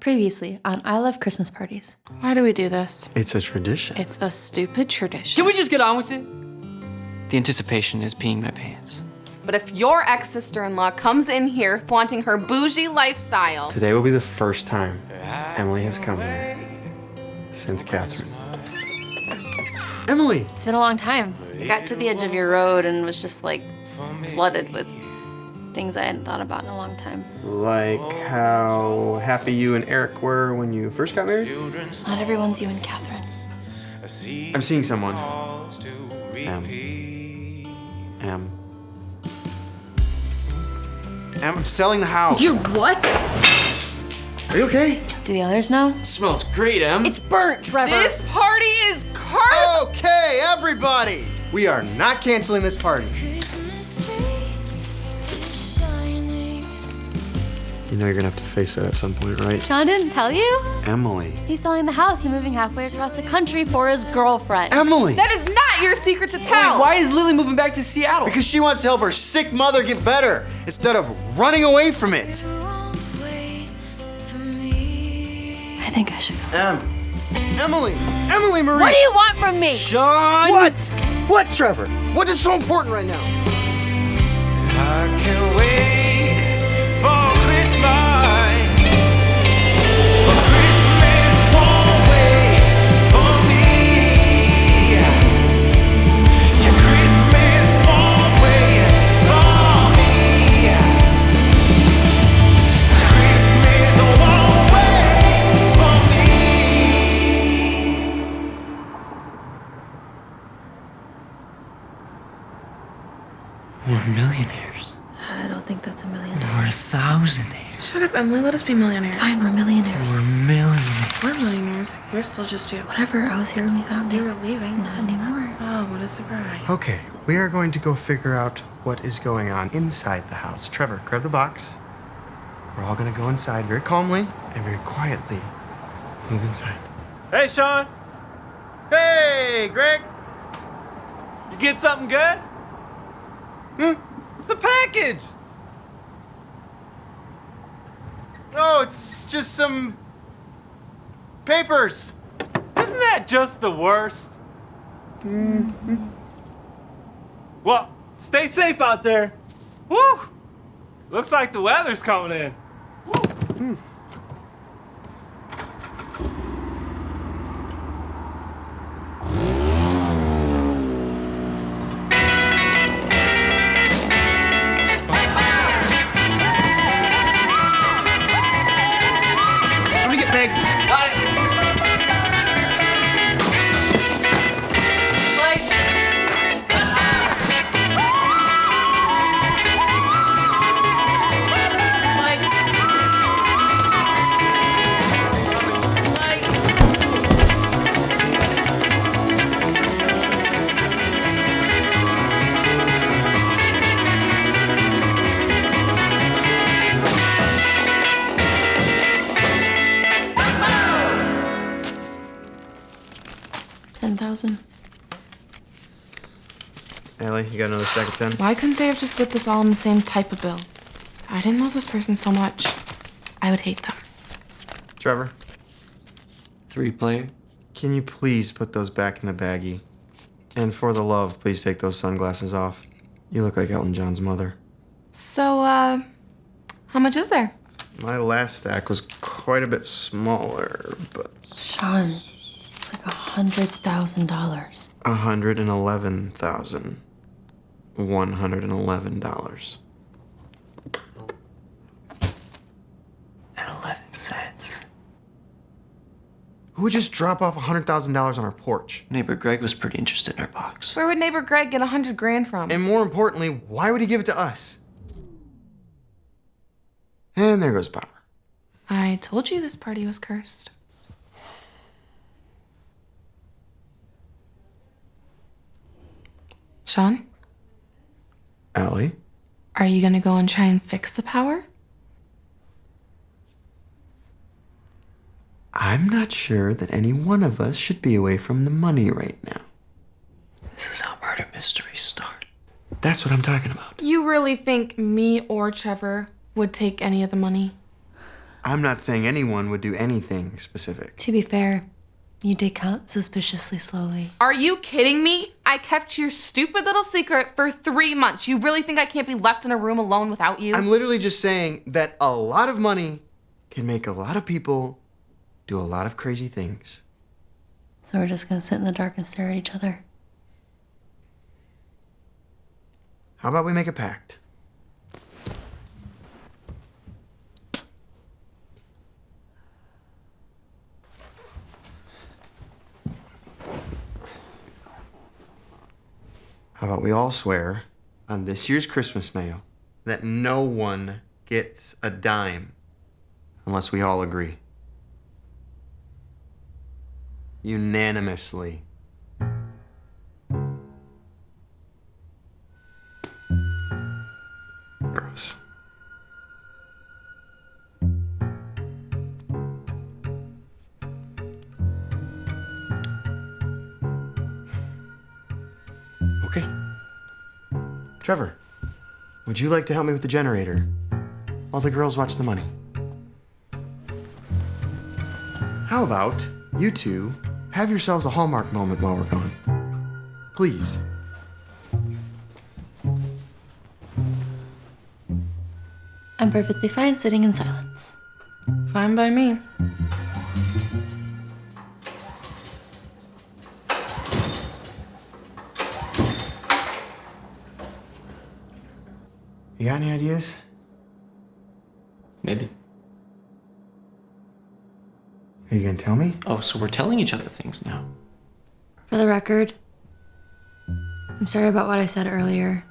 Previously on I Love Christmas Parties. Why do we do this? It's a tradition. It's a stupid tradition. Can we just get on with it? The anticipation is peeing my pants. But if your ex-sister-in-law comes in here flaunting her bougie lifestyle... Today will be the first time Emily has come here since Catherine. Emily! It's been a long time. I got to the edge of your road and was just like flooded with things I hadn't thought about in a long time. Like how happy you and Eric were when you first got married? Not everyone's you and Catherine. I'm seeing someone. I'm selling the house. You're what? Are you okay? Do the others know? Smells great, Em. It's burnt, Trevor. This party is cursed! Okay, everybody! We are not canceling this party. You know you're gonna have to face that at some point, right? Sean didn't tell you? Emily. He's selling the house and moving halfway across the country for his girlfriend. Emily! That is not your secret to tell! Wait, why is Lily moving back to Seattle? Because she wants to help her sick mother get better instead of running away from it. I think I should go. Emily Marie! What do you want from me? Sean! What? What, Trevor? What is so important right now? I can't wait for Christmas. But Christmas won't wait for me. Yeah, Christmas won't wait for me. Christmas won't wait for me. We're millionaires. I don't think that's $1 million. We're thousandaires. Shut up, Emily. Let us be millionaires. Fine, we're millionaires. We're millionaires. We're millionaires. You're still just you. Whatever, I was here when we found You you. were leaving. Not anymore. Oh, what a surprise. Okay, we are going to go figure out what is going on inside the house. Trevor, grab the box. We're all gonna go inside very calmly and very quietly. Move inside. Hey, Sean, Hey, Greg! you get something good? The package! Oh, it's just some papers. Isn't that just the worst? Well, stay safe out there. Woo! Looks like the weather's coming in. Let me get bags. $10,000. Allie, you got another stack of 10? Why couldn't they have just did this all in the same type of bill? I didn't love this person so much. I would hate them. Trevor, 3-player. can you please put those back in the baggie? And for the love, please take those sunglasses off. You look like Elton John's mother. So, how much is there? My last stack was quite a bit smaller, but Sean, it's like $100,000. $111,111. And 11 cents. Who would just drop off $100,000 on our porch? Neighbor Greg was pretty interested in our box. Where would neighbor Greg get $100,000 from? And more importantly, why would he give it to us? And there goes power. I told you this party was cursed. Sean, Allie? are you gonna go and try and fix the power? I'm not sure that any one of us should be away from the money right now. This is how murder mysteries start. That's what I'm talking about. You really think me or Trevor would take any of the money? I'm not saying anyone would do anything specific. To be fair, you did count suspiciously slowly. Are you kidding me? I kept your stupid little secret for 3 months. You really think I can't be left in a room alone without you? I'm literally just saying that a lot of money can make a lot of people do a lot of crazy things. So we're just gonna sit in the dark and stare at each other. How about we make a pact? How about we all swear on this year's Christmas mail that no one gets a dime unless we all agree. Unanimously. Gross. Okay. Trevor, would you like to help me with the generator while the girls watch the money? How about you two have yourselves a Hallmark moment while we're gone? Please. I'm perfectly fine sitting in silence. Fine by me. You got any ideas? Maybe. Are you gonna tell me? Oh, so we're telling each other things now. For the record, I'm sorry about what I said earlier.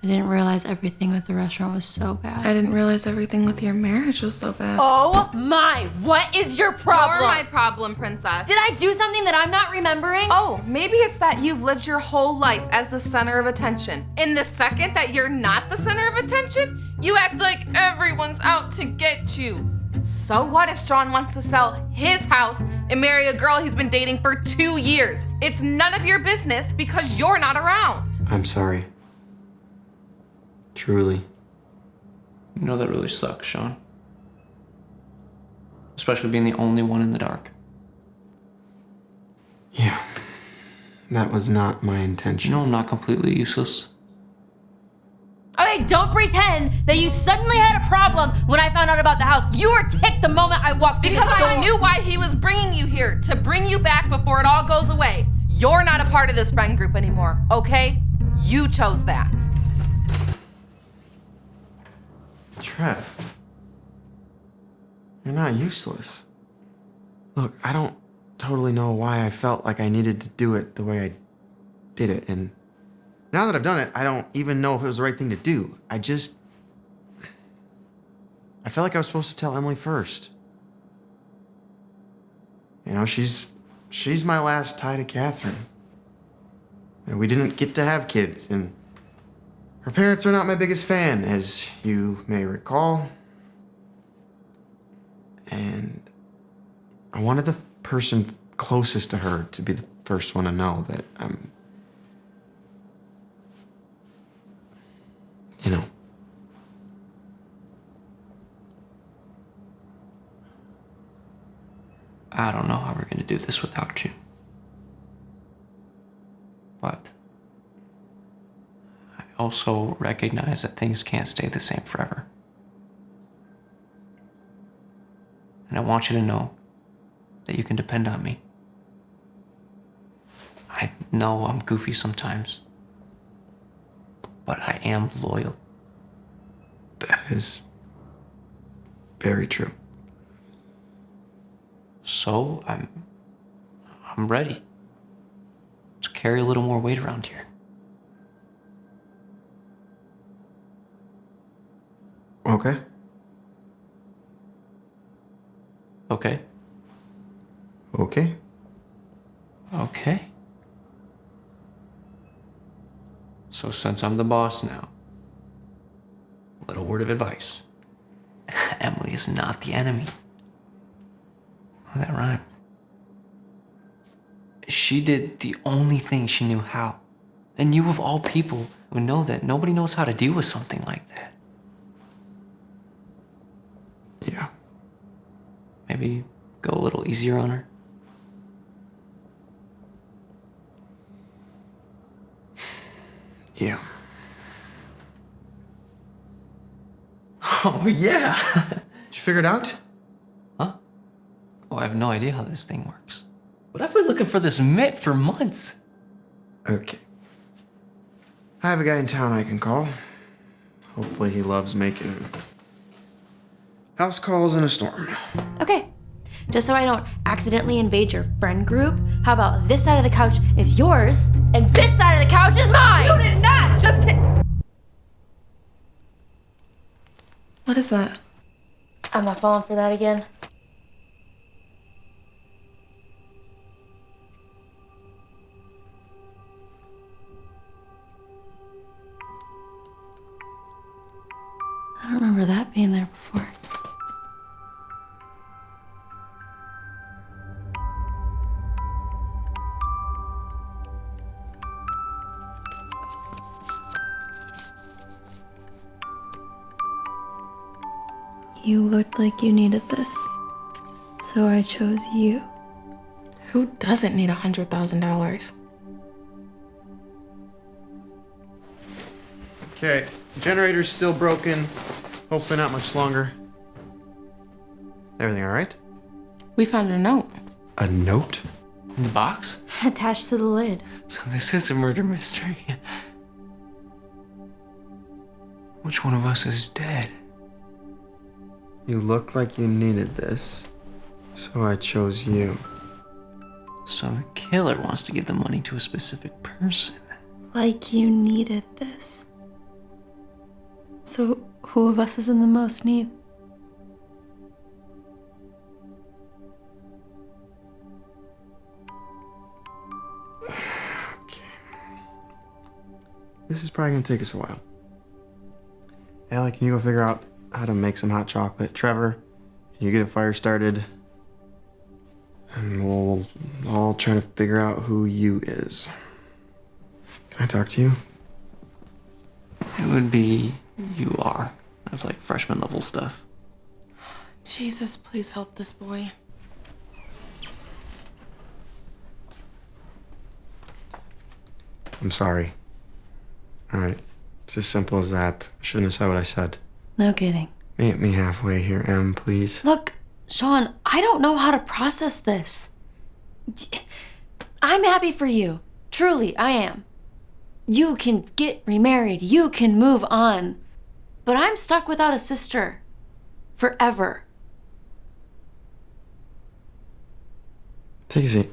I didn't realize everything with the restaurant was so bad. I didn't realize everything with your marriage was so bad. Oh my, what is your problem? You're my problem, princess. Did I do something that I'm not remembering? Oh, maybe it's that you've lived your whole life as the center of attention. And the second that you're not the center of attention, you act like everyone's out to get you. So what if Sean wants to sell his house and marry a girl he's been dating for 2 years? It's none of your business because you're not around. I'm sorry. Truly. You know that really sucks, Sean. Especially being the only one in the dark. Yeah. That was not my intention. You know I'm not completely useless. Okay, don't pretend that you suddenly had a problem when I found out about the house. You were ticked the moment I walked through Because the door. I knew why he was bringing you here, to bring you back before it all goes away. You're not a part of this friend group anymore, okay? You chose that. Trev, you're not useless. Look, I don't totally know why I felt like I needed to do it the way I did it, and now that I've done it, I don't even know if it was the right thing to do. I felt like I was supposed to tell Emily first. You know, she's my last tie to Catherine. And we didn't get to have kids, and her parents are not my biggest fan, as you may recall. And I wanted the person closest to her to be the first one to know that I'm, you know. I don't know how we're gonna do this without you. But I also recognize that things can't stay the same forever. And I want you to know that you can depend on me. I know I'm goofy sometimes, but I am loyal. That is very true. So I'm ready to carry a little more weight around here. Okay. Okay? Okay. Okay. So since I'm the boss now, little word of advice. Emily is not the enemy. Oh, that rhymed. She did the only thing she knew how. And you of all people would know that nobody knows how to deal with something like that. Yeah. Maybe go a little easier on her? Yeah. Oh, yeah! Did you figure it out? Huh? Oh, I have no idea how this thing works. But I've been looking for this mitt for months. Okay. I have a guy in town I can call. Hopefully he loves making house calls in a storm. Okay. Just so I don't accidentally invade your friend group, how about this side of the couch is yours and this side of the couch is mine? You did not just hit. What is that? I'm not falling for that again. I don't remember that being there before. You looked like you needed this, so I chose you. Who doesn't need $100,000? Okay, generator's still broken. Hopefully not much longer. Everything all right? We found a note. A note? In the box? Attached to the lid. So this is a murder mystery. Which one of us is dead? You look like you needed this, so I chose you. So the killer wants to give the money to a specific person. Like you needed this. So who of us is in the most need? Okay. This is probably gonna take us a while. Allie, can you go figure out how to make some hot chocolate? Trevor, can you get a fire started? And we'll all try to figure out who you is. Can I talk to you? It would be you are. That's like freshman level stuff. Jesus, please help this boy. I'm sorry. Alright. It's as simple as that. I shouldn't have said what I said. No kidding. Meet me halfway here, Em, please. Look, Sean, I don't know how to process this. I'm happy for you. Truly, I am. You can get remarried. You can move on. But I'm stuck without a sister. Forever. Take a seat.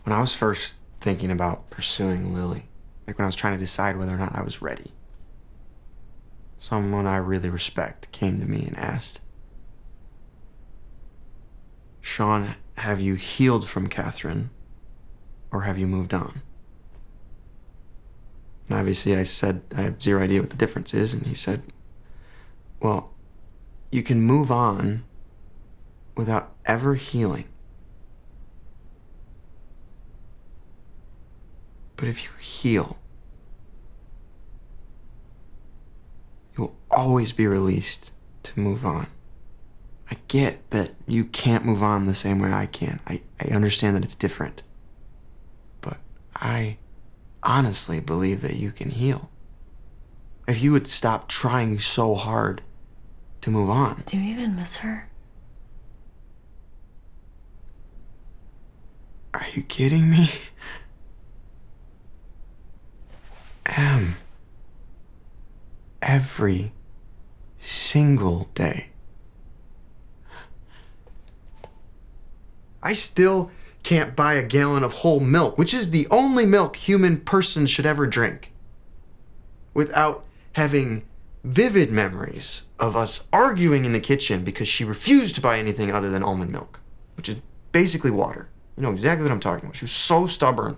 When I was first thinking about pursuing Lily, like when I was trying to decide whether or not I was ready, someone I really respect came to me and asked, Sean, have you healed from Catherine, or have you moved on? And obviously I said I have zero idea what the difference is, and he said, well, you can move on without ever healing. But if you heal, you will always be released to move on. I get that you can't move on the same way I can. I understand that it's different. But I honestly believe that you can heal. If you would stop trying so hard to move on. Do you even miss her? Are you kidding me? Every single day. I still can't buy a gallon of whole milk, which is the only milk human person should ever drink, without having vivid memories of us arguing in the kitchen because she refused to buy anything other than almond milk, which is basically water. You know exactly what I'm talking about. She was so stubborn.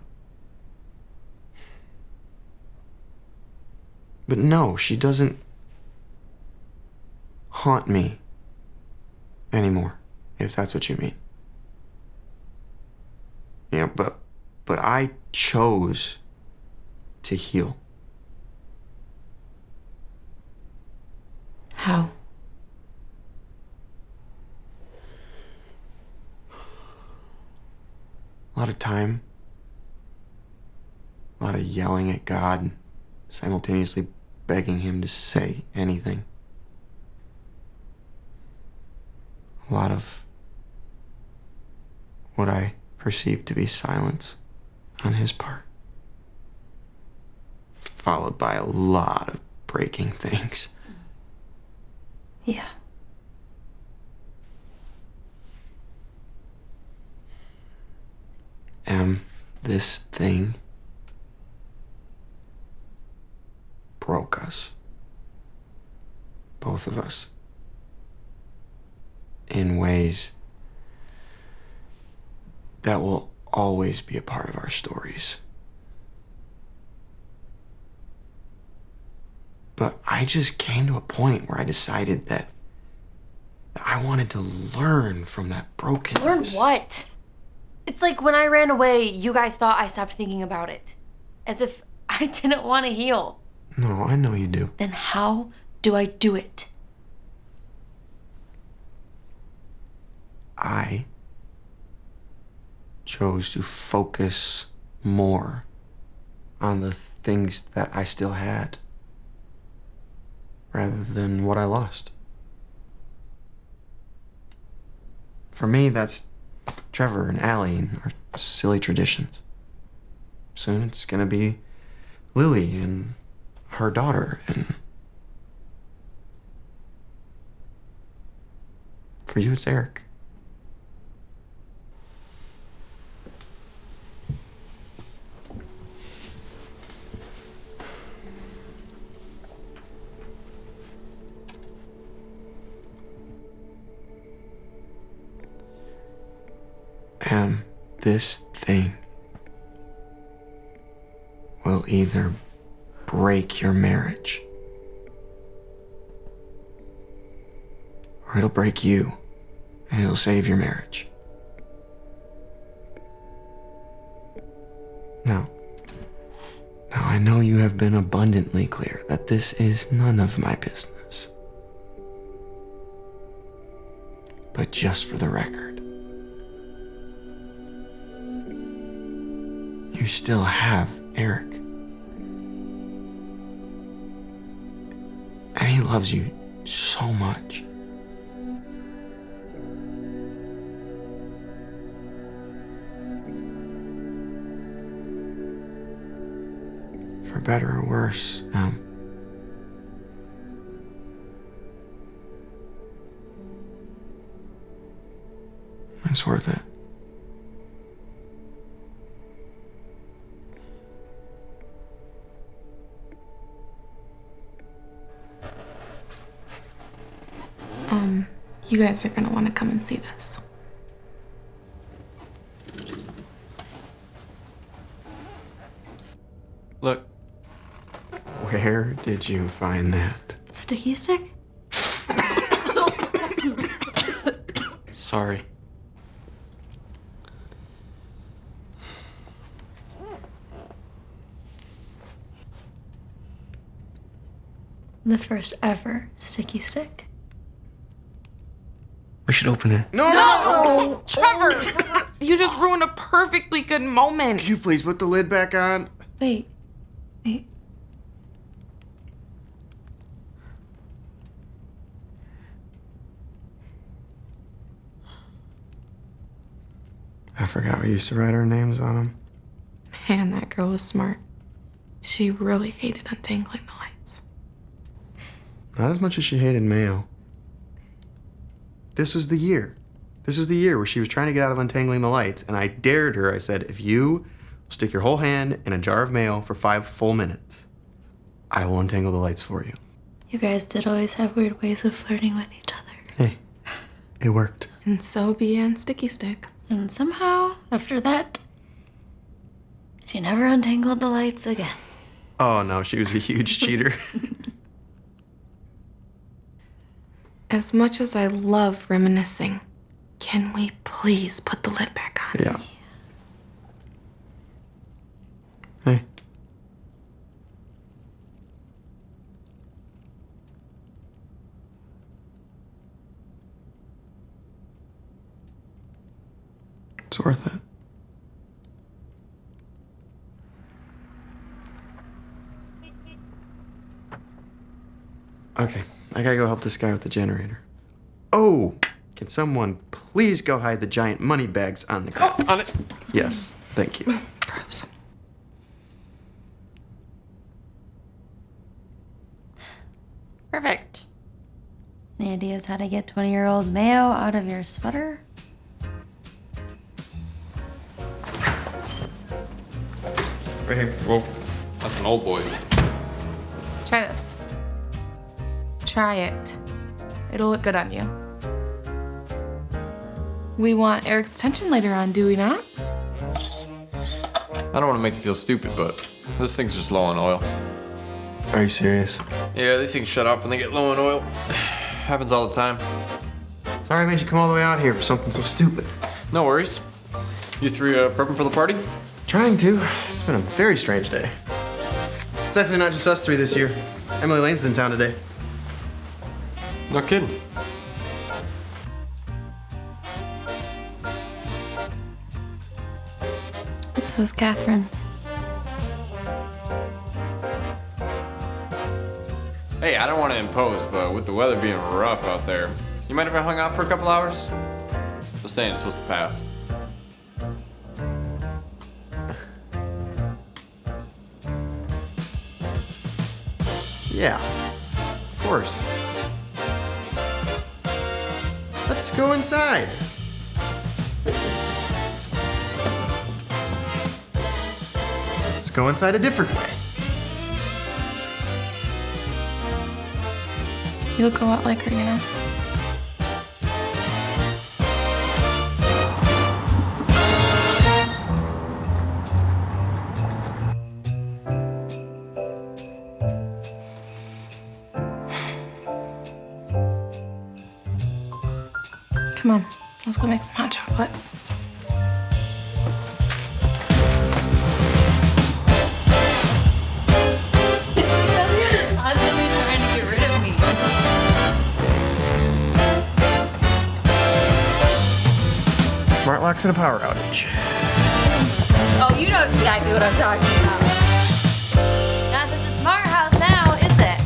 But no, she doesn't haunt me anymore, if that's what you mean. You know, but I chose to heal. How? A lot of time. A lot of yelling at God and simultaneously begging him to say anything. A lot of what I perceived to be silence on his part. Followed by a lot of breaking things. Yeah. This thing broke us. Both of us. In ways that will always be a part of our stories. But I just came to a point where I decided that I wanted to learn from that brokenness. Learn what? It's like when I ran away, you guys thought I stopped thinking about it. As if I didn't want to heal. No, I know you do. Then how do I do it? I chose to focus more on the things that I still had rather than what I lost. For me, that's Trevor and Allie and our silly traditions. Soon it's gonna be Lily and her daughter, and for you it's Eric. And this thing will either break your marriage or it'll break you and it'll save your marriage. Now I know you have been abundantly clear that this is none of my business. But just for the record, you still have Eric. And he loves you so much. For better or worse, it's worth it. You guys are gonna want to come and see this. Look, Where did you find that? Sticky stick? sorry. The first ever sticky stick. We should open it. No! Trevor! You just ruined a perfectly good moment. Could you please put the lid back on? Wait. I forgot we used to write our names on them. Man, that girl was smart. She really hated untangling the lights. Not as much as she hated Mayo. This was the year. This was the year where she was trying to get out of untangling the lights, and I dared her. I said, if you stick your whole hand in a jar of mayo for 5 full minutes, I will untangle the lights for you. You guys did always have weird ways of flirting with each other. Hey, it worked. And so began Sticky Stick. And somehow, after that, she never untangled the lights again. Oh no, she was a huge cheater. As much as I love reminiscing, can we please put the lid back on? Yeah. Hey. was worth it. Okay, I gotta go help this guy with the generator. Oh, can someone please go hide the giant money bags on the ground? On it. Yes, thank you. Gross. Perfect. Any ideas how to get 20-year-old mayo out of your sweater? Right here. Whoa, that's an old boy. Try this. Try it. It'll look good on you. We want Eric's attention later on, do we not? I don't want to make you feel stupid, but this thing's just low on oil. Are you serious? Yeah, these things shut off when they get low on oil. Happens all the time. Sorry I made you come all the way out here for something so stupid. No worries. You three prepping for the party? Trying to. It's been a very strange day. It's actually not just us three this year. Emily Lane's in town today. No kidding. This was Catherine's. Hey, I don't want to impose, but with the weather being rough out there, you might have hung out for a couple hours? Just saying it's supposed to pass. Yeah, of course. Let's go inside. Let's go inside a different way. You look a lot like her, you know? Come on, let's go make some hot chocolate. Constantly trying to get rid of me. Smart locks and a power outage. Oh, you know exactly what I'm talking about. Not such a smart house now, is it?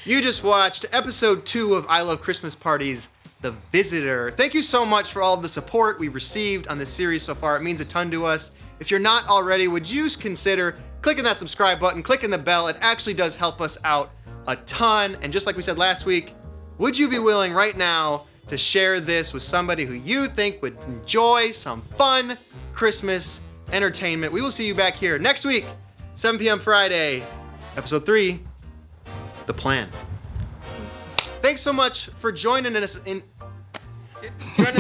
You just watched episode 2 of I Love Christmas Parties, The Visitor. Thank you so much for all of the support we've received on this series so far. It means a ton to us. If you're not already, would you consider clicking that subscribe button, clicking the bell? It actually does help us out a ton. And just like we said last week, would you be willing right now to share this with somebody who you think would enjoy some fun Christmas entertainment? We will see you back here next week, 7 p.m. Friday, episode 3. The plan. Thanks so much for joining us in. Here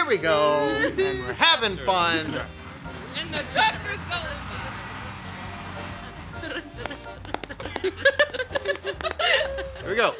we go, and we're having fun. And the tractor's going. Here we go.